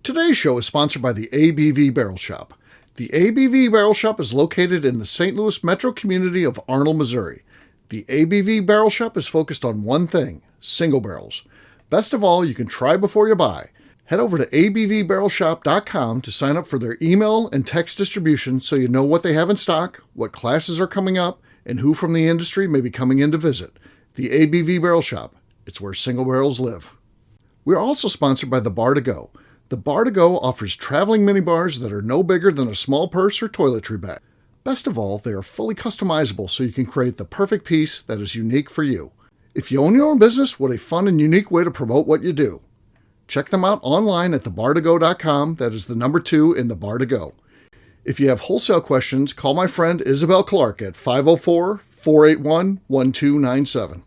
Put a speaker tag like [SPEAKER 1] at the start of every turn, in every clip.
[SPEAKER 1] Today's show is sponsored by the ABV Barrel Shop. The ABV Barrel Shop is located in the St. Louis metro community of Arnold, Missouri. The ABV Barrel Shop is focused on one thing, single barrels. Best of all, you can try before you buy. Head over to abvbarrelshop.com to sign up for their email and text distribution so you know what they have in stock, what classes are coming up, and who from the industry may be coming in to visit. The ABV Barrel Shop. It's where single barrels live. We're also sponsored by the Bar to Go. The Bar to Go offers traveling minibars that are no bigger than a small purse or toiletry bag. Best of all, they are fully customizable so you can create the perfect piece that is unique for you. If you own your own business, what a fun and unique way to promote what you do. Check them out online at thebar2go.com. That is the number 2 in the Bar to Go. If you have wholesale questions, call my friend Isabel Clark at 504-481-1297.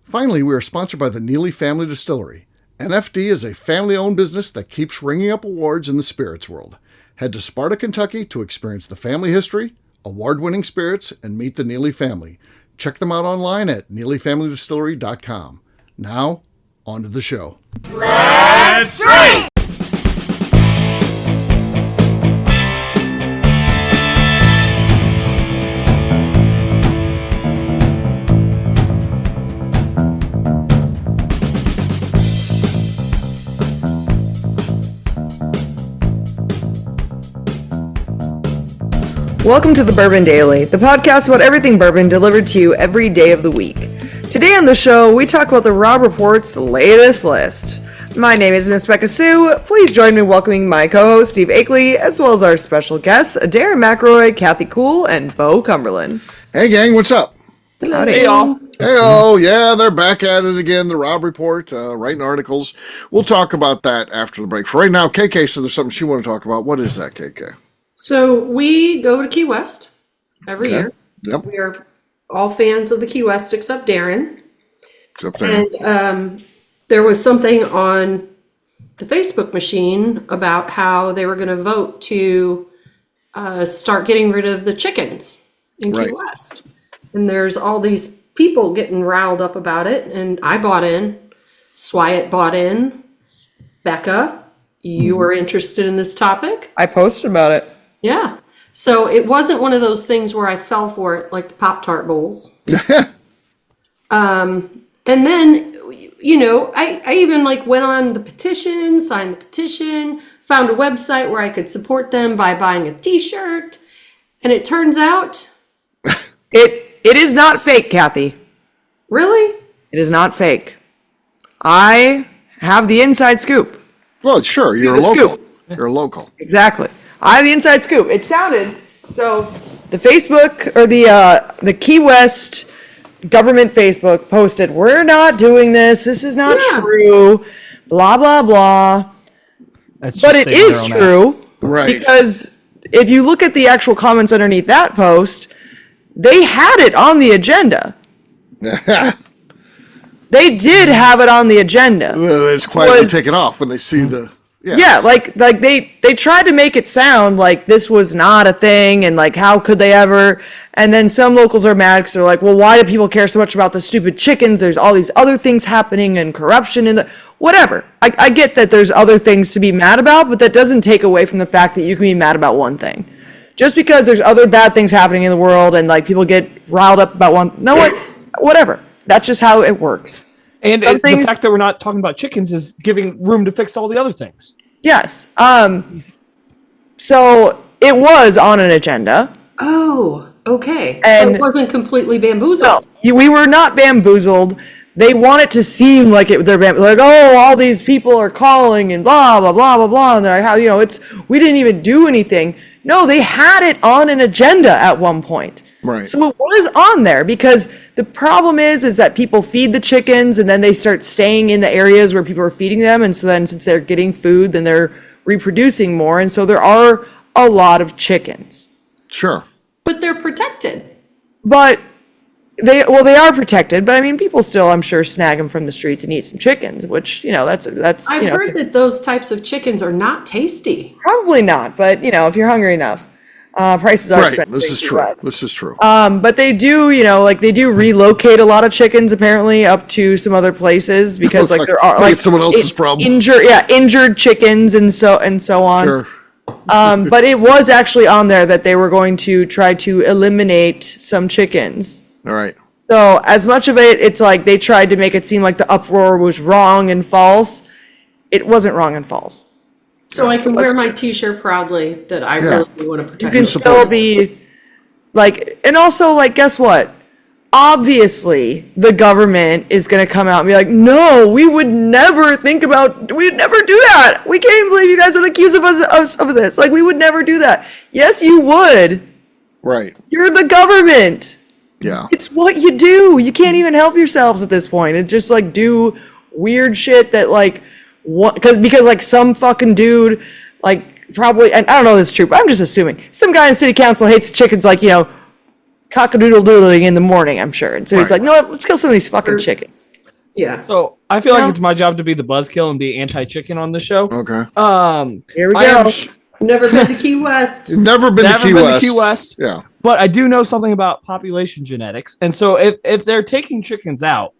[SPEAKER 1] Finally, we are sponsored by the Neely Family Distillery. NFD is a family-owned business that keeps ringing up awards in the spirits world. Head to Sparta, Kentucky to experience the family history, award-winning spirits, and meet the Neely family. Check them out online at neelyfamilydistillery.com. Now, on to the show.
[SPEAKER 2] Let's drink!
[SPEAKER 3] Welcome to the Bourbon Daily, the podcast about everything bourbon delivered to you every day of the week. Today on the show, we talk about the Robb Reports' latest list. My name is Miss Beka Sue. Please join me in welcoming my co-host Steve Akeley, as well as our special guests, Darren McElroy, Kathy Cool, and Bo Cumberland.
[SPEAKER 1] Hey gang, what's up?
[SPEAKER 3] Howdy.
[SPEAKER 4] Hey y'all.
[SPEAKER 1] Hey-oh, yeah, they're back at it again, the Robb Report, writing articles. We'll talk about that after the break. For right now, KK said there's something she wanted to talk about. What is that, KK?
[SPEAKER 4] So we go to Key West every year.
[SPEAKER 1] Yep.
[SPEAKER 4] We are all fans of the Key West except Darren. And there was something on the Facebook machine about how they were going to vote to start getting rid of the chickens in Key West. And there's all these people getting riled up about it. And I bought in. Swyatt bought in. Beka, you were interested in this topic.
[SPEAKER 3] I posted about it.
[SPEAKER 4] Yeah. So it wasn't one of those things where I fell for it like the Pop-Tart bowls. And then, you know, I even like went on the petition, signed the petition, found a website where I could support them by buying a t-shirt. And it turns out...
[SPEAKER 3] It is not fake, Kathy.
[SPEAKER 4] Really?
[SPEAKER 3] It is not fake. I have the inside scoop.
[SPEAKER 1] Well, sure, you're a local. You're a local.
[SPEAKER 3] Exactly. I have the inside scoop. It sounded so. The Facebook or the Key West government Facebook posted, "We're not doing this. This is not true." Blah blah blah. But it is true,
[SPEAKER 1] right?
[SPEAKER 3] Because if you look at the actual comments underneath that post, they had it on the agenda. They did have it on the agenda.
[SPEAKER 1] Well, it's quietly taken off when they see the.
[SPEAKER 3] Yeah, like they tried to make it sound like this was not a thing, and like how could they ever? And then some locals are mad because they're like, well, why do people care so much about the stupid chickens? There's all these other things happening and corruption and whatever. I get that there's other things to be mad about, but that doesn't take away from the fact that you can be mad about one thing. Just because there's other bad things happening in the world and like people get riled up about one, whatever. That's just how it works.
[SPEAKER 2] And the fact that we're not talking about chickens is giving room to fix all the other things.
[SPEAKER 3] Yes. So it was on an agenda.
[SPEAKER 4] Oh, okay.
[SPEAKER 3] And
[SPEAKER 4] so it wasn't completely bamboozled.
[SPEAKER 3] No, we were not bamboozled. They want it to seem like they're like, oh, all these people are calling and blah, blah, blah, blah, blah. And they're like, how, you know, we didn't even do anything. No, they had it on an agenda at one point.
[SPEAKER 1] Right.
[SPEAKER 3] So it was on there because the problem is that people feed the chickens and then they start staying in the areas where people are feeding them. And so then since they're getting food, then they're reproducing more. And so there are a lot of chickens.
[SPEAKER 1] Sure.
[SPEAKER 4] But they're protected.
[SPEAKER 3] But they are protected. But I mean, people still, I'm sure, snag them from the streets and eat some chickens, which, you know, that's.
[SPEAKER 4] I've heard that those types of chickens are not tasty.
[SPEAKER 3] Probably not. But, you know, if you're hungry enough. Prices are
[SPEAKER 1] Right.
[SPEAKER 3] expensive.
[SPEAKER 1] This
[SPEAKER 3] in
[SPEAKER 1] is
[SPEAKER 3] the
[SPEAKER 1] true.
[SPEAKER 3] US.
[SPEAKER 1] This is true.
[SPEAKER 3] But they do, they do relocate a lot of chickens apparently up to some other places because
[SPEAKER 1] Looks
[SPEAKER 3] there are
[SPEAKER 1] it's someone else's problem.
[SPEAKER 3] injured chickens and so on.
[SPEAKER 1] Sure.
[SPEAKER 3] But it was actually on there that they were going to try to eliminate some chickens.
[SPEAKER 1] All right.
[SPEAKER 3] So as much of it, it's like they tried to make it seem like the uproar was wrong and false. It wasn't wrong and false.
[SPEAKER 4] So I can wear my T-shirt proudly that I really want to protect.
[SPEAKER 3] You can still be like, and also like, guess what? Obviously, the government is going to come out and be like, no, we would never we'd never do that. We can't believe you guys would accuse us of this. Like, we would never do that. Yes, you would.
[SPEAKER 1] Right.
[SPEAKER 3] You're the government.
[SPEAKER 1] Yeah.
[SPEAKER 3] It's what you do. You can't even help yourselves at this point. It's just like do weird shit that like, because like some fucking dude, like probably, and I don't know if this is true, but I'm just assuming some guy in city council hates chickens, like, cock-a-doodle-doodling in the morning, I'm sure. And so he's like, no, let's kill some of these fucking chickens.
[SPEAKER 4] Yeah.
[SPEAKER 2] So I feel like it's my job to be the buzzkill and be anti-chicken on the show.
[SPEAKER 1] Okay.
[SPEAKER 3] Here we go.
[SPEAKER 4] Never been to Key West.
[SPEAKER 1] Never been to Key West.
[SPEAKER 2] Yeah. But I do know something about population genetics. And so if they're taking chickens out,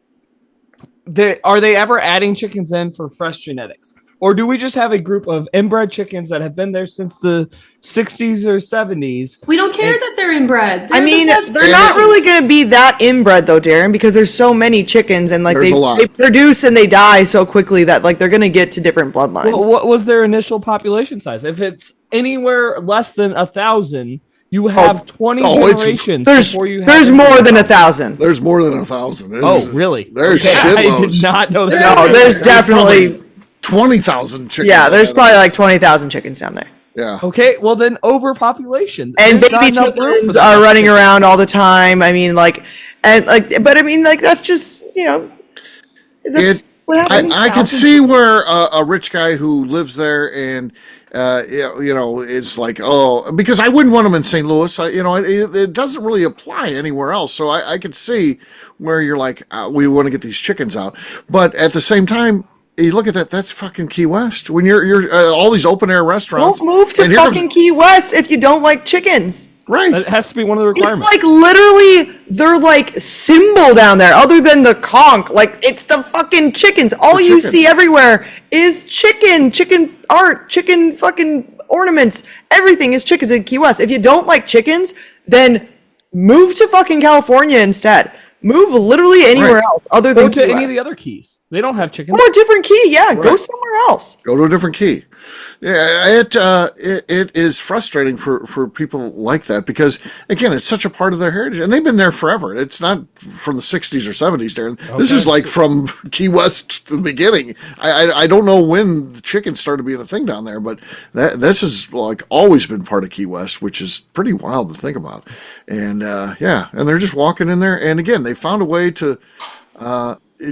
[SPEAKER 2] are they ever adding chickens in for fresh genetics? Or do we just have a group of inbred chickens that have been there since the 60s or 70s?
[SPEAKER 4] We don't care that they're inbred.
[SPEAKER 3] They're not really going to be that inbred though, Darren, because there's so many chickens and like they produce and they die so quickly that like they're going to get to different bloodlines.
[SPEAKER 2] Well, what was their initial population size? If it's anywhere less than 1,000, you have 20 generations before you have.
[SPEAKER 3] There's more than 1,000.
[SPEAKER 1] There's more than 1,000.
[SPEAKER 2] Oh, really?
[SPEAKER 1] There's
[SPEAKER 2] shitloads.
[SPEAKER 1] I
[SPEAKER 2] did not know that.
[SPEAKER 3] No, there's definitely
[SPEAKER 1] 20,000 chickens.
[SPEAKER 3] Yeah, there's probably like 20,000 chickens down there.
[SPEAKER 1] Yeah.
[SPEAKER 2] Okay, well then overpopulation.
[SPEAKER 3] And baby chickens are running around all the time. I mean, but I mean, that's just, that's what happens.
[SPEAKER 1] I can see where a rich guy who lives there and, it's like, because I wouldn't want them in St. Louis. It doesn't really apply anywhere else. So I could see where you're like, we want to get these chickens out. But at the same time, you look at that, that's fucking Key West. When you're all these open air restaurants.
[SPEAKER 3] Don't move to fucking Key West if you don't like chickens.
[SPEAKER 1] Right.
[SPEAKER 2] That has to be one of the requirements.
[SPEAKER 3] It's like literally their like symbol down there, other than the conch. Like it's the fucking chickens. All you see everywhere is chicken art, chicken fucking ornaments. Everything is chickens in Key West. If you don't like chickens, then move to fucking California instead. Move literally anywhere else other than
[SPEAKER 2] Key West. Any of the other keys. They don't have chickens.
[SPEAKER 3] Or a different key, yeah. Right. Go somewhere else.
[SPEAKER 1] Go to a different key. Yeah, it is frustrating for people like that because again, it's such a part of their heritage, and they've been there forever. It's not from the 60s or 70s, Darren. Okay. This is like from Key West to the beginning. I don't know when the chickens started being a thing down there, but this has like always been part of Key West, which is pretty wild to think about. And and they're just walking in there, and again, they found a way to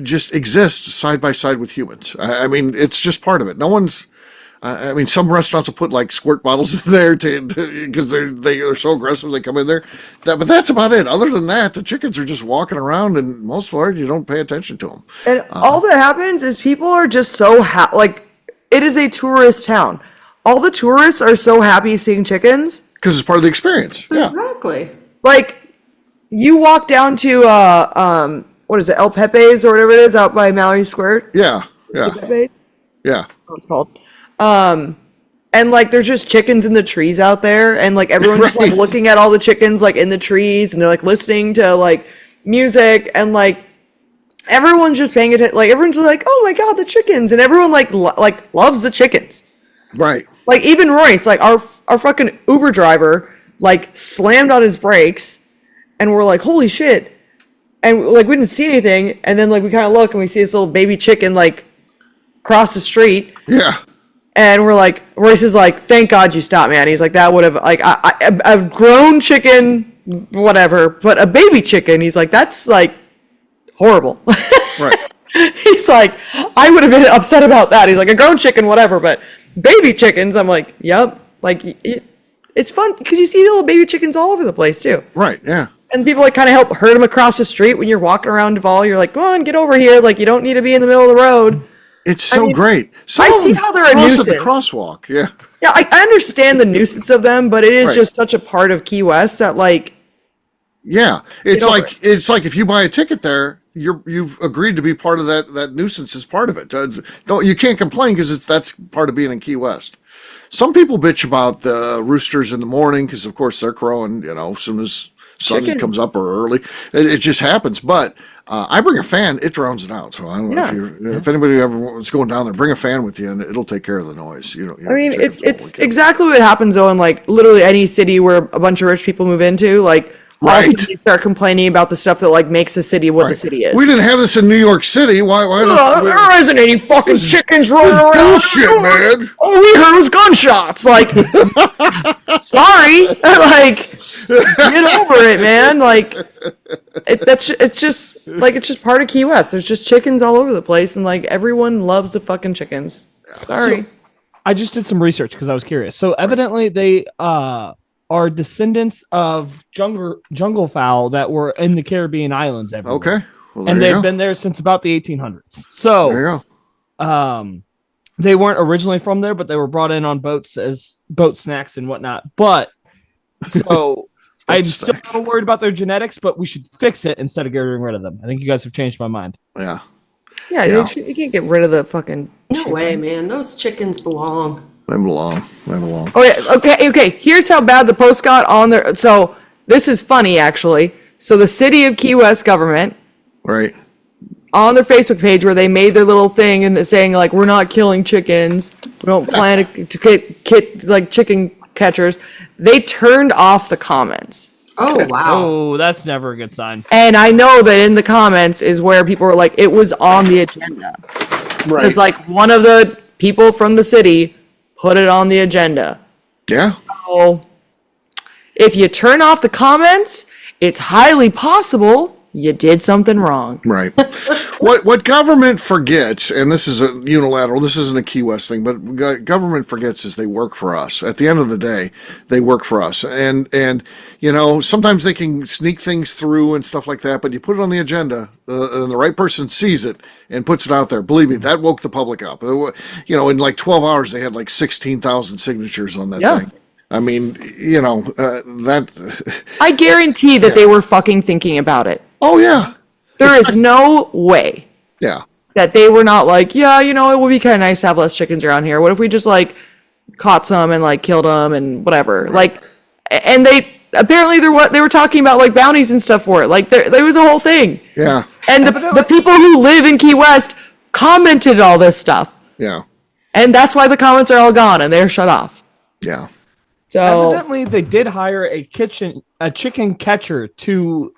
[SPEAKER 1] just exist side by side with humans. I mean, it's just part of it. No one's. I mean, some restaurants will put like squirt bottles in there because they are so aggressive they come in there. But that's about it. Other than that, the chickens are just walking around, and most of the part you don't pay attention to them.
[SPEAKER 3] And all that happens is people are just so it is a tourist town. All the tourists are so happy seeing chickens
[SPEAKER 1] because it's part of the experience. Yeah,
[SPEAKER 4] exactly.
[SPEAKER 3] Like you walk down to what is it, El Pepe's or whatever it is out by Mallory Square?
[SPEAKER 1] Yeah.
[SPEAKER 3] El Pepe's?
[SPEAKER 1] Yeah.
[SPEAKER 3] What it's called. And like there's just chickens in the trees out there, and like everyone's just like looking at all the chickens like in the trees, and they're like listening to like music, and like everyone's just paying attention. Like everyone's like, oh my god, the chickens, and everyone like loves the chickens.
[SPEAKER 1] Right.
[SPEAKER 3] Like even Royce, like our fucking Uber driver, like slammed on his brakes, and we're like, holy shit. And like we didn't see anything, and then like we kind of look and we see this little baby chicken like cross the street.
[SPEAKER 1] Yeah.
[SPEAKER 3] And we're like, Royce is like, thank God you stopped, man. He's like, that would have like a grown chicken, whatever, but a baby chicken. He's like, that's like horrible.
[SPEAKER 1] Right.
[SPEAKER 3] He's like, I would have been upset about that. He's like, a grown chicken, whatever, but baby chickens. I'm like, yep. Like it's fun because you see little baby chickens all over the place too.
[SPEAKER 1] Right. Yeah.
[SPEAKER 3] And people like kind of help herd them across the street when you're walking around Duval. You're like, come on, get over here. Like you don't need to be in the middle of the road.
[SPEAKER 1] It's so great.
[SPEAKER 3] I see how they're a nuisance.
[SPEAKER 1] At the crosswalk, yeah.
[SPEAKER 3] Yeah, I understand the nuisance of them, but it is just such a part of Key West that, like...
[SPEAKER 1] Yeah, it's like if you buy a ticket there, you've agreed to be part of that nuisance as part of it. You can't complain because that's part of being in Key West. Some people bitch about the roosters in the morning because, of course, they're crowing, as soon as sun comes up or early. It just happens. But I bring a fan; it drowns it out. So I don't know if anybody ever was going down there, bring a fan with you, and it'll take care of the noise. I
[SPEAKER 3] mean, it's exactly what happens though in like literally any city where a bunch of rich people move into, like. Also, they start complaining about the stuff that like makes the city what the city is.
[SPEAKER 1] We didn't have this in New York City. Why?
[SPEAKER 3] There isn't any fucking chickens running around.
[SPEAKER 1] Bullshit, man.
[SPEAKER 3] All we heard was gunshots. Like, sorry, like, get over it, man. Like, it's just part of Key West. There's just chickens all over the place, and like everyone loves the fucking chickens. Sorry.
[SPEAKER 2] So, I just did some research because I was curious. So evidently they are descendants of jungle fowl that were in the Caribbean islands everywhere.
[SPEAKER 1] Okay. Well,
[SPEAKER 2] and they've been there since about the 1800s. So
[SPEAKER 1] there you go.
[SPEAKER 2] They weren't originally from there, but they were brought in on boats as boat snacks and whatnot. But so I'm still not worried about their genetics, but we should fix it instead of getting rid of them. I think you guys have changed my mind.
[SPEAKER 1] Yeah.
[SPEAKER 3] Yeah, you can't get rid of the fucking...
[SPEAKER 4] No way, man. Those chickens belong.
[SPEAKER 1] They belong.
[SPEAKER 3] Oh, yeah. Okay. Here's how bad the post got on there. So this is funny, actually. So the city of Key West government,
[SPEAKER 1] right,
[SPEAKER 3] on their Facebook page where they made their little thing and saying like, we're not killing chickens, we don't plan to get like chicken catchers. They turned off the comments.
[SPEAKER 4] Oh wow.
[SPEAKER 2] Oh, that's never a good sign.
[SPEAKER 3] And I know that in the comments is where people were like, it was on the agenda.
[SPEAKER 1] Right.
[SPEAKER 3] It's like one of the people from the city put it on the agenda.
[SPEAKER 1] Yeah.
[SPEAKER 3] So if you turn off the comments, it's highly possible you did something wrong.
[SPEAKER 1] Right. What government forgets, and this is a unilateral, this isn't a Key West thing, but government forgets is they work for us. At the end of the day, they work for us. And sometimes they can sneak things through and stuff like that, but you put it on the agenda, and the right person sees it and puts it out there. Believe me, that woke the public up. In like 12 hours, they had like 16,000 signatures on that thing. I mean, that...
[SPEAKER 3] I guarantee that they were fucking thinking about it.
[SPEAKER 1] Oh, yeah.
[SPEAKER 3] There is no way that they were not like, it would be kind of nice to have less chickens around here. What if we just, like, caught some and, like, killed them and whatever? Right. Like, and they, apparently they were talking about, like, bounties and stuff for it. Like, there was a whole thing.
[SPEAKER 1] Yeah.
[SPEAKER 3] And the people who live in Key West commented all this stuff.
[SPEAKER 1] Yeah.
[SPEAKER 3] And that's why the comments are all gone and they're shut off.
[SPEAKER 1] Yeah.
[SPEAKER 2] So evidently they did hire a chicken catcher to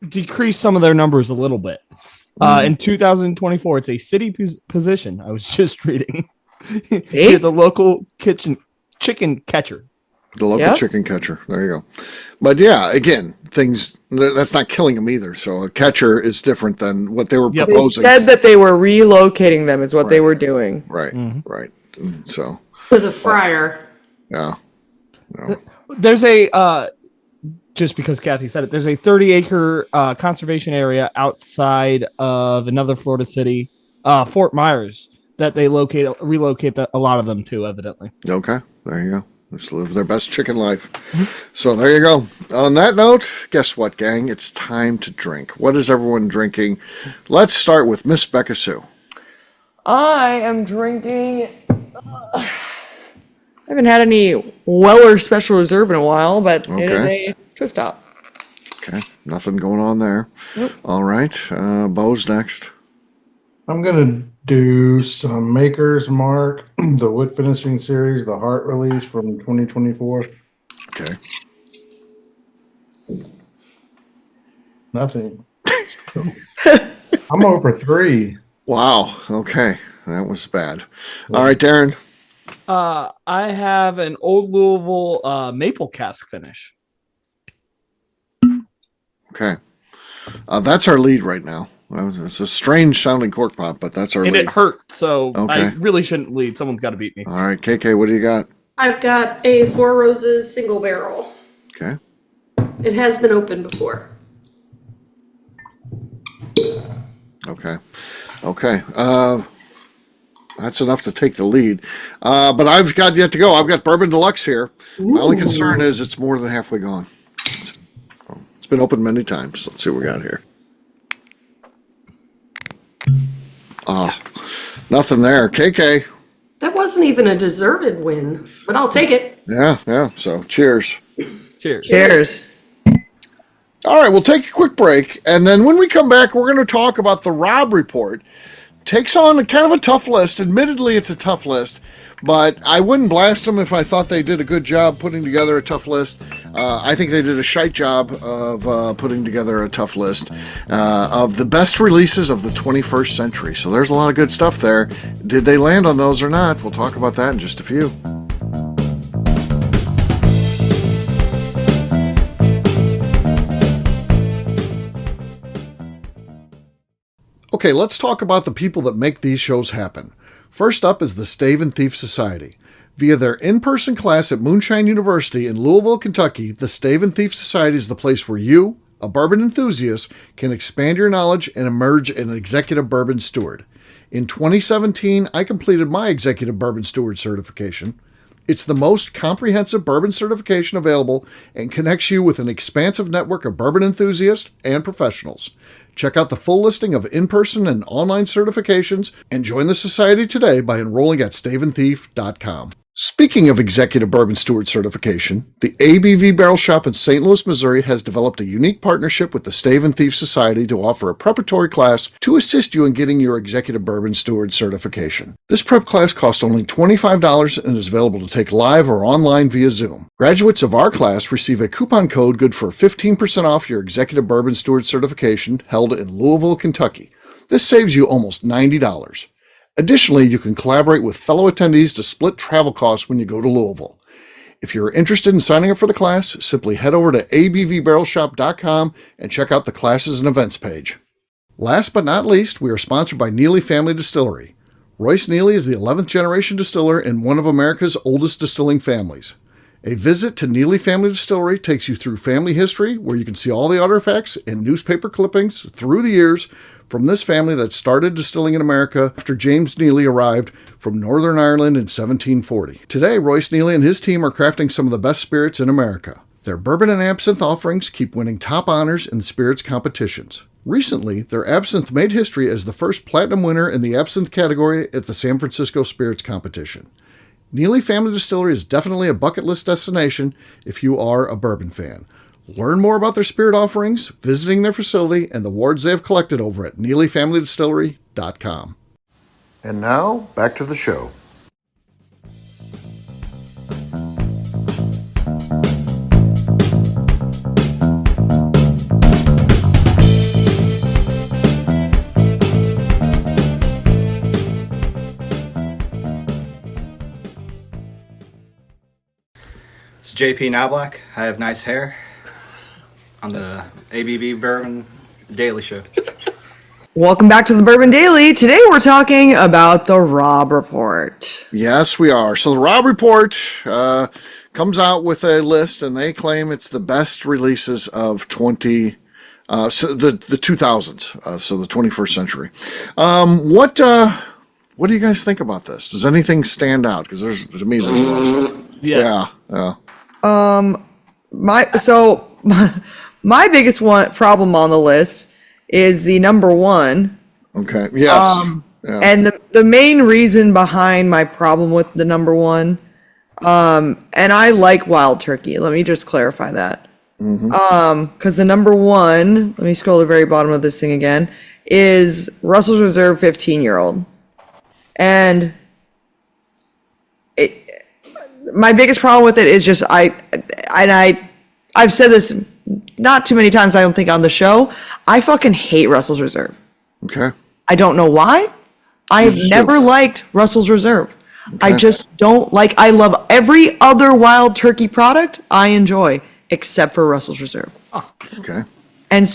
[SPEAKER 2] decrease some of their numbers a little bit. In 2024, it's a city position. I was just reading. The local chicken catcher.
[SPEAKER 1] The local chicken catcher. There you go. But yeah, again, that's not killing them either. So a catcher is different than what they were proposing.
[SPEAKER 3] They said that they were relocating them is what they were doing.
[SPEAKER 1] Right, right. So
[SPEAKER 4] to the fryer.
[SPEAKER 1] Yeah. No.
[SPEAKER 2] There's just because Kathy said it, there's a 30-acre conservation area outside of another Florida city, Fort Myers, that they relocate a lot of them to, evidently.
[SPEAKER 1] Okay, there you go. Just live their best chicken life. So there you go. On that note, guess what, gang? It's time to drink. What is everyone drinking? Let's start with Miss Beka Sue.
[SPEAKER 3] I am drinking... I haven't had any Weller Special Reserve in a while, but it is a twist top.
[SPEAKER 1] Okay, nothing going on there. Nope. All right, Bo's next.
[SPEAKER 5] I'm gonna do some Maker's Mark, the wood finishing series, the Heart release from 2024.
[SPEAKER 1] Okay.
[SPEAKER 5] Nothing. I'm over 3.
[SPEAKER 1] Wow. Okay, that was bad. All right, Darren.
[SPEAKER 2] I have an Old Louisville maple cask finish.
[SPEAKER 1] Okay. That's our lead right now. It's a strange sounding cork pop, but that's our lead.
[SPEAKER 2] And it hurt, so I really shouldn't lead. Someone's got to beat me.
[SPEAKER 1] All right, KK, what do you got?
[SPEAKER 4] I've got a Four Roses single barrel.
[SPEAKER 1] Okay.
[SPEAKER 4] It has been opened before.
[SPEAKER 1] Okay. that's enough to take the lead. But I've got yet to go. I've got Bourbon Deluxe here. My only concern is it's more than halfway gone. It's been opened many times. Let's see what we got here. Nothing there. KK.
[SPEAKER 4] That wasn't even a deserved win, but I'll take it.
[SPEAKER 1] Yeah. So cheers.
[SPEAKER 3] Cheers.
[SPEAKER 1] All right, we'll take a quick break, and then when we come back, we're going to talk about the Robb Report. Takes on a kind of a tough list. Admittedly, it's a tough list, but I wouldn't blast them if I thought they did a good job putting together a tough list. I think they did a shite job of putting together a tough list of the best releases of the 21st century. So there's a lot of good stuff there. Did they land on those or not? We'll talk about that in just a few. Okay, let's talk about the people that make these shows happen. First up is the Stave and Thief Society. Via their in-person class at Moonshine University in Louisville, Kentucky, the Stave and Thief Society is the place where you, a bourbon enthusiast, can expand your knowledge and emerge an executive bourbon steward. In 2017, I completed my executive bourbon steward certification. It's the most comprehensive bourbon certification available and connects you with an expansive network of bourbon enthusiasts and professionals. Check out the full listing of in-person and online certifications and join the society today by enrolling at staveandthief.com. Speaking of Executive Bourbon Steward certification, the ABV Barrel Shop in St. Louis, Missouri has developed a unique partnership with the Stave and Thief Society to offer a preparatory class to assist you in getting your Executive Bourbon Steward certification. This prep class costs only $25 and is available to take live or online via Zoom. Graduates of our class receive a coupon code good for 15% off your Executive Bourbon Steward certification held in Louisville, Kentucky. This saves you almost $90. Additionally, you can collaborate with fellow attendees to split travel costs when you go to Louisville. If you're interested in signing up for the class, simply head over to abvbarrelshop.com and check out the classes and events page. Last but not least, we are sponsored by Neely Family Distillery. Royce Neely is the 11th generation distiller in one of America's oldest distilling families. A visit to Neely Family Distillery takes you through family history, where you can see all the artifacts and newspaper clippings through the years from this family that started distilling in America after James Neely arrived from Northern Ireland in 1740. Today, Royce Neely and his team are crafting some of the best spirits in America. Their bourbon and absinthe offerings keep winning top honors in the spirits competitions. Recently, their absinthe made history as the first platinum winner in the absinthe category at the San Francisco Spirits Competition. Neely Family Distillery is definitely a bucket list destination if you are a bourbon fan. Learn more about their spirit offerings, visiting their facility, and the awards they have collected over at NeelyFamilyDistillery.com. And now, back to the show.
[SPEAKER 6] It's JP Knobloch. I have nice hair. On the ABV Bourbon Daily Show.
[SPEAKER 3] Welcome back to the Bourbon Daily. Today we're talking about the Robb Report.
[SPEAKER 1] Yes, we are. So the Robb Report comes out with a list, and they claim it's the best releases of so the 2000s, so the 21st century. What do you guys think about this? Does anything stand out? Because to me, there's a lot of stuff.
[SPEAKER 2] Yes.
[SPEAKER 1] Yeah.
[SPEAKER 3] My biggest problem on the list is the number one.
[SPEAKER 1] Okay. Yes.
[SPEAKER 3] And the main reason behind my problem with the number one, and I like wild turkey. Let me just clarify that. Because the number one, let me scroll to the very bottom of this thing again, is Russell's Reserve 15-year-old. And my biggest problem with it is just I've said this not too many times, I don't think, on the show. I fucking hate Russell's Reserve.
[SPEAKER 1] Okay.
[SPEAKER 3] I don't know why. I have never liked Russell's Reserve. Okay. I just don't like. I love every other wild turkey product I enjoy except for Russell's Reserve.
[SPEAKER 1] Oh. Okay.
[SPEAKER 3] And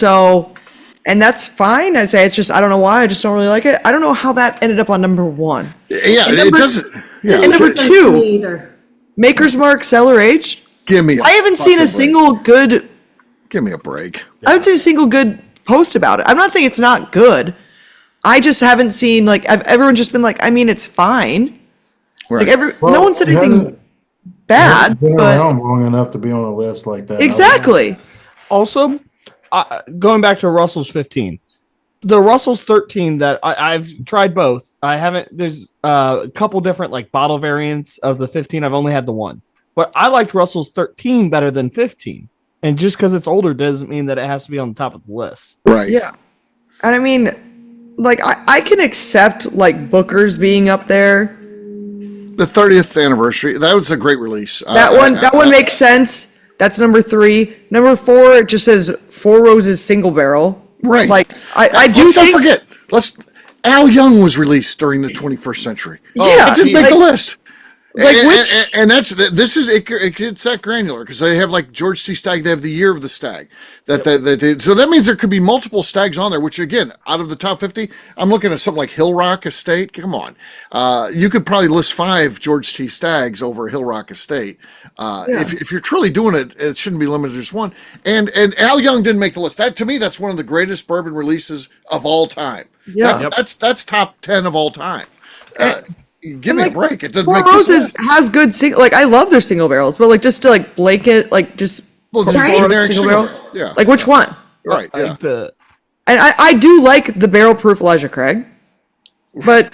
[SPEAKER 3] that's fine. I say it's just, I don't know why. I just don't really like it. I don't know how that ended up on number one.
[SPEAKER 1] Yeah, it doesn't. Yeah.
[SPEAKER 3] And number two, Maker's Mark Cellar Aged. I haven't seen a single good.
[SPEAKER 1] Give me a break.
[SPEAKER 3] I haven't seen a single good post about it. I'm not saying it's not good. I just haven't seen like everyone's just been like, I mean, it's fine.
[SPEAKER 1] Right.
[SPEAKER 3] Like no one said anything bad,
[SPEAKER 5] Been
[SPEAKER 3] but
[SPEAKER 5] around long enough to be on a list like that.
[SPEAKER 3] exactly.
[SPEAKER 2] Also, going back to Russell's 15, the Russell's 13 that I've tried both. I haven't. There's a couple different like bottle variants of the 15. I've only had the one, but I liked Russell's 13 better than 15. And just because it's older doesn't mean that it has to be on the top of the list.
[SPEAKER 1] Right.
[SPEAKER 3] Yeah. And I mean, like I can accept like Booker's being up there.
[SPEAKER 1] The 30th anniversary. That was a great release.
[SPEAKER 3] That one makes sense. That's number 3. Number 4, it just says Four Roses single barrel.
[SPEAKER 1] Right.
[SPEAKER 3] Like I do
[SPEAKER 1] Let's
[SPEAKER 3] think.
[SPEAKER 1] not forget. Al Young was released during the 21st century.
[SPEAKER 3] Yeah,
[SPEAKER 1] It didn't make the list.
[SPEAKER 3] Like
[SPEAKER 1] It's that granular because they have like George T. Stagg. They have the year of the stag so that means there could be multiple stags on there. Which again, out of the top 50, I'm looking at something like Hill Rock Estate. Come on, you could probably list 5 George T. Staggs over Hill Rock Estate. If you're truly doing it, it shouldn't be limited to just one. And Al Young didn't make the list. That to me, that's one of the greatest bourbon releases of all time.
[SPEAKER 3] Yeah.
[SPEAKER 1] That's top 10 of all time. Give me a break. It doesn't
[SPEAKER 3] Four
[SPEAKER 1] make this
[SPEAKER 3] Roses
[SPEAKER 1] list.
[SPEAKER 3] has good like I love their single barrels, but like just to like blanket like just
[SPEAKER 1] Well,
[SPEAKER 4] Right.
[SPEAKER 1] generic single barrel. Yeah.
[SPEAKER 3] like which one?
[SPEAKER 1] Right. Yeah.
[SPEAKER 2] Like the
[SPEAKER 3] And I do like the barrel proof Elijah Craig, but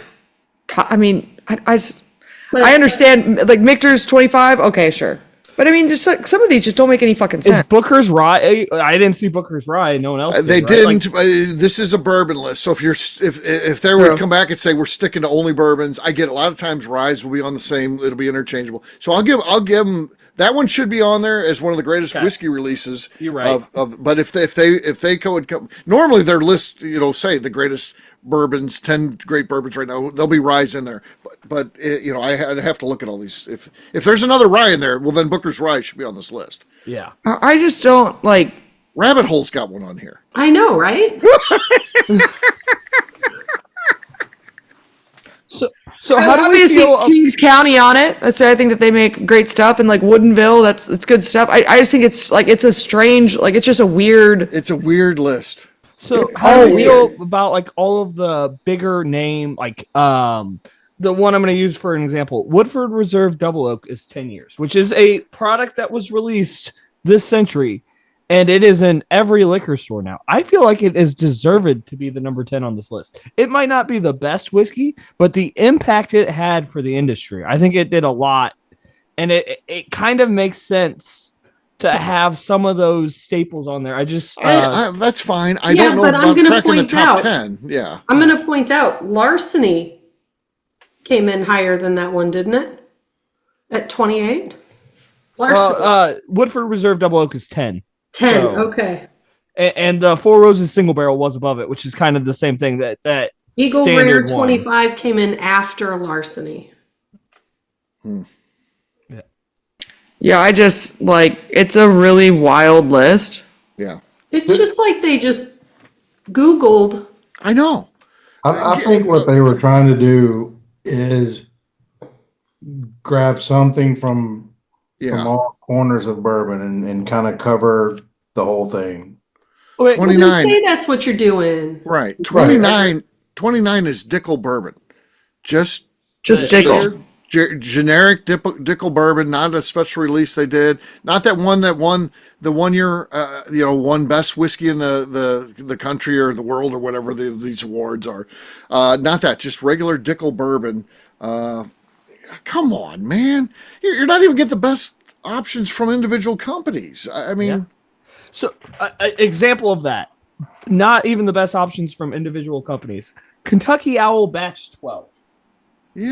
[SPEAKER 3] I mean I understand like Michter's 25. Okay, sure, but I mean just like some of these just don't make any fucking
[SPEAKER 2] is
[SPEAKER 3] sense.
[SPEAKER 2] Booker's Rye. I didn't see Booker's Rye. No one else.
[SPEAKER 1] They
[SPEAKER 2] did, right?
[SPEAKER 1] didn't. This is a bourbon list, so if they were to come back and say we're sticking to only bourbons, I get a lot of times ryes will be on the same. It'll be interchangeable. So I'll give them that one should be on there as one of the greatest whiskey releases.
[SPEAKER 2] You're right.
[SPEAKER 1] But if they come, normally their list say the greatest bourbons, 10 great bourbons right now. There'll be ryes in there, but I'd have to look at all these. If there's another rye in there, well then Booker's Rye should be on this list.
[SPEAKER 2] Yeah.
[SPEAKER 3] I just don't like.
[SPEAKER 1] Rabbit Hole's got one on here.
[SPEAKER 4] I know, right?
[SPEAKER 2] So how do we
[SPEAKER 3] Obviously,
[SPEAKER 2] feel?
[SPEAKER 3] Kings County on it. I think that they make great stuff, and like Woodinville, that's good stuff. I just think it's like it's a strange, like it's just a weird.
[SPEAKER 1] It's a weird list.
[SPEAKER 2] So
[SPEAKER 3] It's
[SPEAKER 2] how do
[SPEAKER 3] all
[SPEAKER 2] we feel about like all of the bigger name, like the one I'm going to use for an example, Woodford Reserve Double Oak is 10 years, which is a product that was released this century, and it is in every liquor store now. I feel like it is deserved to be the number 10 on this list. It might not be the best whiskey, but the impact it had for the industry, I think it did a lot, and it kind of makes sense to have some of those staples on there. I just
[SPEAKER 1] that's fine. I
[SPEAKER 4] Yeah,
[SPEAKER 1] don't know
[SPEAKER 4] but I'm
[SPEAKER 1] about
[SPEAKER 4] gonna
[SPEAKER 1] cracking the
[SPEAKER 4] point
[SPEAKER 1] top
[SPEAKER 4] out-
[SPEAKER 1] 10. Yeah.
[SPEAKER 4] I'm going to point out Larceny came in higher than that one, didn't it? At 28? Larceny.
[SPEAKER 2] Woodford Reserve Double Oak is 10.
[SPEAKER 4] 10,
[SPEAKER 2] so-
[SPEAKER 4] okay.
[SPEAKER 2] And the Four Roses Single Barrel was above it, which is kind of the same thing that
[SPEAKER 4] Eagle Rare
[SPEAKER 2] standard one.
[SPEAKER 4] 25 came in after Larceny.
[SPEAKER 3] Yeah, I just like it's a really wild list.
[SPEAKER 1] Yeah.
[SPEAKER 4] It's just like they just Googled.
[SPEAKER 1] I know.
[SPEAKER 5] I think what they were trying to do is grab something from all corners of bourbon and kind of cover the whole thing.
[SPEAKER 2] Wait,
[SPEAKER 4] Well,
[SPEAKER 1] 29.
[SPEAKER 4] say that's what you're doing.
[SPEAKER 1] Right. 29 is Dickel bourbon. Just
[SPEAKER 3] Dickel.
[SPEAKER 1] generic Dickel bourbon, not a special release they did. Not that one that won the 1 year, won best whiskey in the country or the world or whatever these awards are. Not that, just regular Dickel bourbon. Come on, man. You're not even getting the best options from individual companies. I mean...
[SPEAKER 2] Yeah. So, example of that, not even the best options from individual companies. Kentucky Owl Batch 12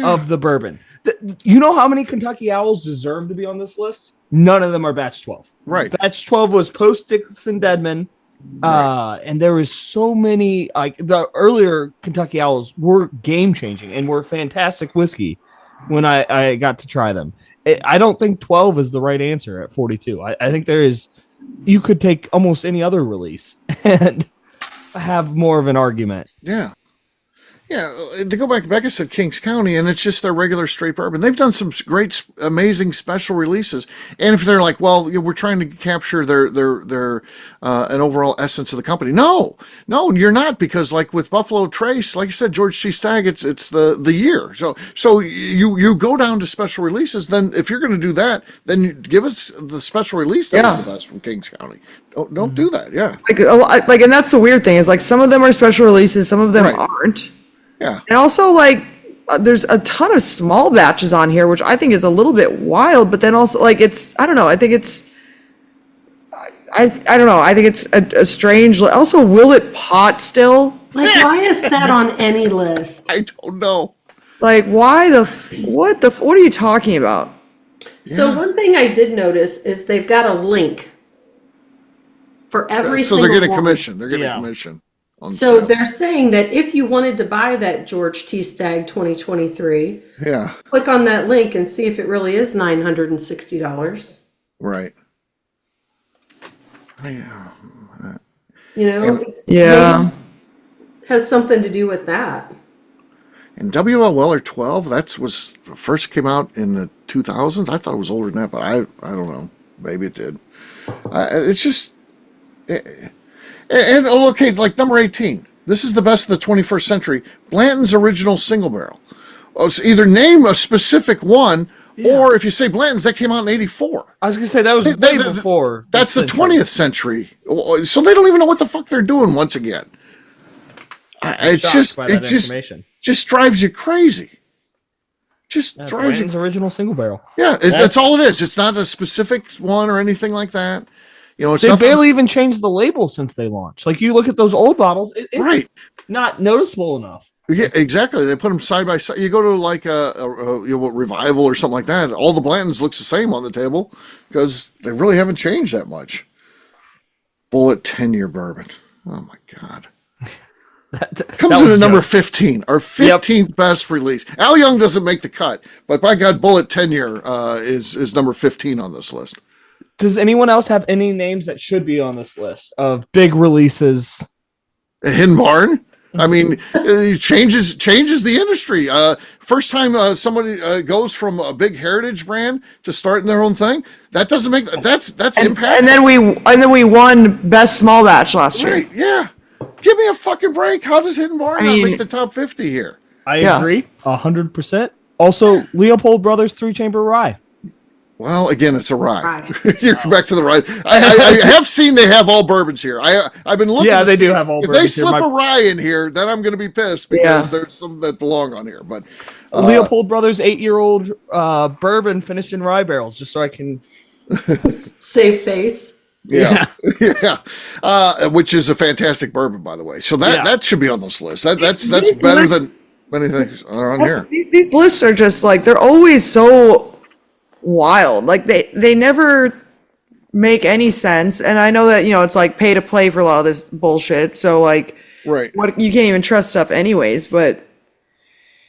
[SPEAKER 2] of the bourbon. You know how many Kentucky Owls deserve to be on this list? None of them are Batch 12.
[SPEAKER 1] Right.
[SPEAKER 2] Batch 12 was post Dixon Deadman, and there was so many. Like the earlier Kentucky Owls were game changing and were fantastic whiskey when I got to try them. I don't think 12 is the right answer at 42. I think there is. You could take almost any other release and have more of an argument.
[SPEAKER 1] Yeah. Yeah, to go back, Beka said Kings County, and it's just their regular straight bourbon. They've done some great, amazing special releases. And if they're like, well, we're trying to capture their an overall essence of the company. No, you're not, because like with Buffalo Trace, like I said, George T. Stagg, it's the year. So you go down to special releases. Then if you're going to do that, then you give us the special release that was the best from Kings County. Don't do that. Yeah,
[SPEAKER 3] and that's the weird thing is like some of them are special releases, some of them aren't.
[SPEAKER 1] Yeah.
[SPEAKER 3] And also, there's a ton of small batches on here, which I think is a little bit wild, but then also, I don't know. I think it's, I don't know. I think it's a strange, also, will it pot still?
[SPEAKER 4] Like, why is that on any list?
[SPEAKER 1] I don't know.
[SPEAKER 3] Like, why what are you talking about?
[SPEAKER 4] So one thing I did notice is they've got a link for every single one.
[SPEAKER 1] So they're getting commission. They're getting commission.
[SPEAKER 4] So they're saying that if you wanted to buy that George T. Stagg 2023, click on that link and see if it really is $960.
[SPEAKER 1] Right.
[SPEAKER 4] Maybe has something to do with that.
[SPEAKER 1] And W.L. Weller 12, was first came out in the 2000s. I thought it was older than that, but I don't know. Maybe it did. It's just... And okay, like number 18. This is the best of the 21st century. Blanton's original single barrel. So either name a specific one, or if you say Blanton's, that came out in 84.
[SPEAKER 2] I was going to say that was way before.
[SPEAKER 1] That's the 20th century. So they don't even know what the fuck they're doing once again. It just drives you crazy.
[SPEAKER 2] Blanton's original single barrel.
[SPEAKER 1] Yeah, that's all it is. It's not a specific one or anything like that.
[SPEAKER 2] They barely even changed the label since they launched. Like you look at those old bottles, it's not noticeable enough.
[SPEAKER 1] Yeah, exactly. They put them side by side. You go to like a revival or something like that. All the Blantons looks the same on the table because they really haven't changed that much. Bullet 10-year bourbon. Oh my god. Comes in at number 15, our 15th best release. Al Young doesn't make the cut, but by God, Bullet 10-year is number 15 on this list.
[SPEAKER 2] Does anyone else have any names that should be on this list of big releases?
[SPEAKER 1] Hidden Barn. I mean, it changes the industry. First time somebody goes from a big heritage brand to starting their own thing, that doesn't make that's impact.
[SPEAKER 3] And then we won best small batch last year.
[SPEAKER 1] Right, yeah. Give me a fucking break. How does Hidden Barn not make the top 50 here?
[SPEAKER 2] I agree 100%. Also, Leopold Brothers 3-chamber rye.
[SPEAKER 1] Well, again, it's a rye. You're back to the rye. I have seen they have all bourbons here. I've been looking.
[SPEAKER 2] Yeah, they do have all bourbons.
[SPEAKER 1] If they slip a rye in here, then I'm going to be pissed because there's some that belong on here. But
[SPEAKER 2] Leopold Brothers 8-year-old bourbon finished in rye barrels, just so I can
[SPEAKER 4] save face.
[SPEAKER 1] Yeah. Which is a fantastic bourbon, by the way. So that should be on this list. That's better than many things are on here.
[SPEAKER 3] These lists are just like they're always so wild. Like they never make any sense. And I know that it's like pay to play for a lot of this bullshit. So like, what you can't even trust stuff anyways. But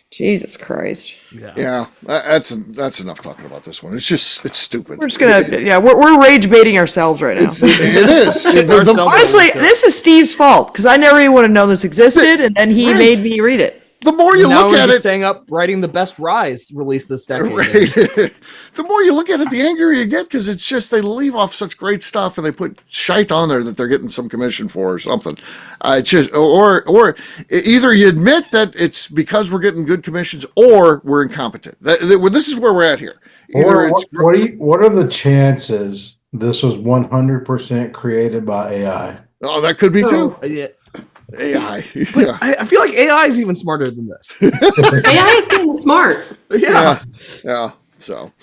[SPEAKER 3] Jesus Christ.
[SPEAKER 1] Yeah. That's enough talking about this one. It's stupid.
[SPEAKER 3] We're just gonna we're rage baiting ourselves right now.
[SPEAKER 1] It is.
[SPEAKER 3] Honestly, this is Steve's fault because I never even would have known this existed, and then he made me read it.
[SPEAKER 1] The more you look at it,
[SPEAKER 2] staying up writing the best ryes released this decade.
[SPEAKER 1] The more you look at it, the angrier you get because it's just they leave off such great stuff and they put shite on there that they're getting some commission for or something. Or either you admit that it's because we're getting good commissions or we're incompetent. This is where we're at here.
[SPEAKER 5] What are the chances this was 100% created by AI?
[SPEAKER 1] Oh, that could be too.
[SPEAKER 2] Yeah.
[SPEAKER 1] AI.
[SPEAKER 2] I feel like AI is even smarter than this.
[SPEAKER 4] AI is getting smart.
[SPEAKER 1] Yeah. So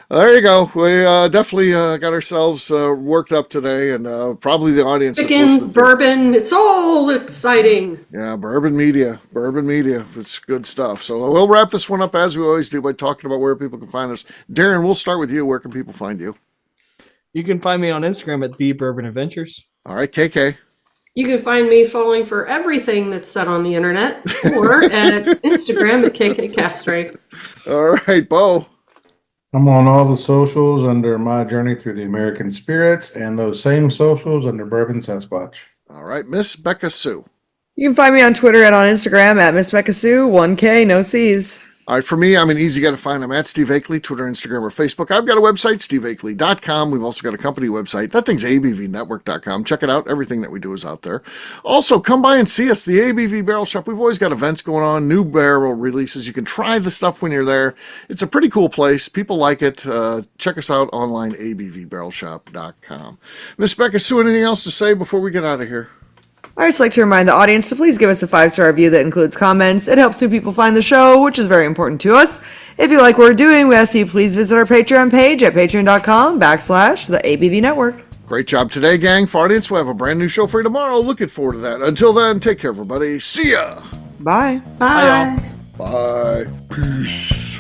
[SPEAKER 1] there you go. We definitely got ourselves worked up today, and probably the audience.
[SPEAKER 4] Chickens, bourbon, it's all exciting.
[SPEAKER 1] Yeah, bourbon media. It's good stuff. So we'll wrap this one up as we always do by talking about where people can find us. Darren, we'll start with you. Where can people find you?
[SPEAKER 2] You can find me on Instagram at The Bourbon Adventures.
[SPEAKER 1] All right, KK.
[SPEAKER 4] You can find me falling for everything that's said on the internet or at Instagram at KK Castre.
[SPEAKER 1] All right, Bo.
[SPEAKER 5] I'm on all the socials under My Journey Through the American Spirits and those same socials under Bourbon Sasquatch.
[SPEAKER 1] All right, Miss Beka Sue.
[SPEAKER 3] You can find me on Twitter and on Instagram at Miss Beka Sue, 1K, no C's.
[SPEAKER 1] All right, for me, I'm an easy guy to find. I'm at Steve Akeley, Twitter, Instagram, or Facebook. I've got a website, steveakeley.com. We've also got a company website. That thing's abvnetwork.com. Check it out. Everything that we do is out there. Also, come by and see us, the ABV Barrel Shop. We've always got events going on, new barrel releases. You can try the stuff when you're there. It's a pretty cool place. People like it. Check us out online, abvbarrelshop.com. Miss Beka Sue, anything else to say before we get out of here?
[SPEAKER 3] I'd just like to remind the audience to please give us a 5-star review that includes comments. It helps new people find the show, which is very important to us. If you like what we're doing, we ask you please visit our Patreon page at patreon.com/the ABV Network.
[SPEAKER 1] Great job today, gang. For audience, we'll have a brand new show for you tomorrow. Looking forward to that. Until then, take care, everybody. See ya.
[SPEAKER 3] Bye.
[SPEAKER 4] Bye.
[SPEAKER 1] Bye. Peace.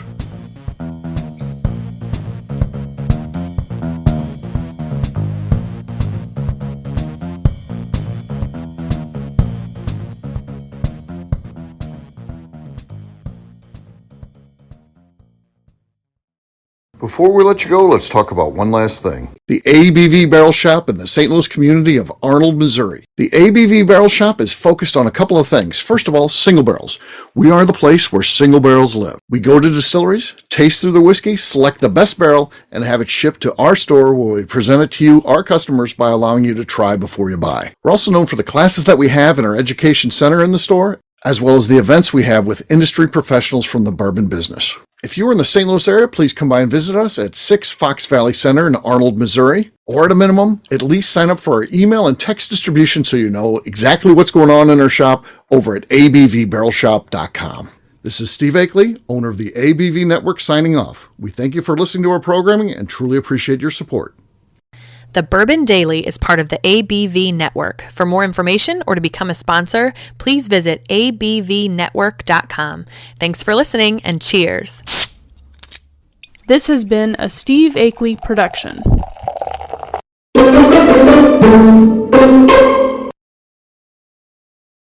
[SPEAKER 1] Before we let you go, let's talk about one last thing. The ABV Barrel Shop in the St. Louis community of Arnold, Missouri. The ABV Barrel Shop is focused on a couple of things. First of all, single barrels. We are the place where single barrels live. We go to distilleries, taste through the whiskey, select the best barrel, and have it shipped to our store where we present it to you, our customers, by allowing you to try before you buy. We're also known for the classes that we have in our education center in the store, as well as the events we have with industry professionals from the bourbon business. If you're in the St. Louis area, please come by and visit us at 6 Fox Valley Center in Arnold, Missouri. Or at a minimum, at least sign up for our email and text distribution so you know exactly what's going on in our shop over at abvbarrelshop.com. This is Steve Akeley, owner of the ABV Network, signing off. We thank you for listening to our programming and truly appreciate your support.
[SPEAKER 7] The Bourbon Daily is part of the ABV Network. For more information or to become a sponsor, please visit abvnetwork.com. Thanks for listening and cheers.
[SPEAKER 8] This has been a Steve Akeley production.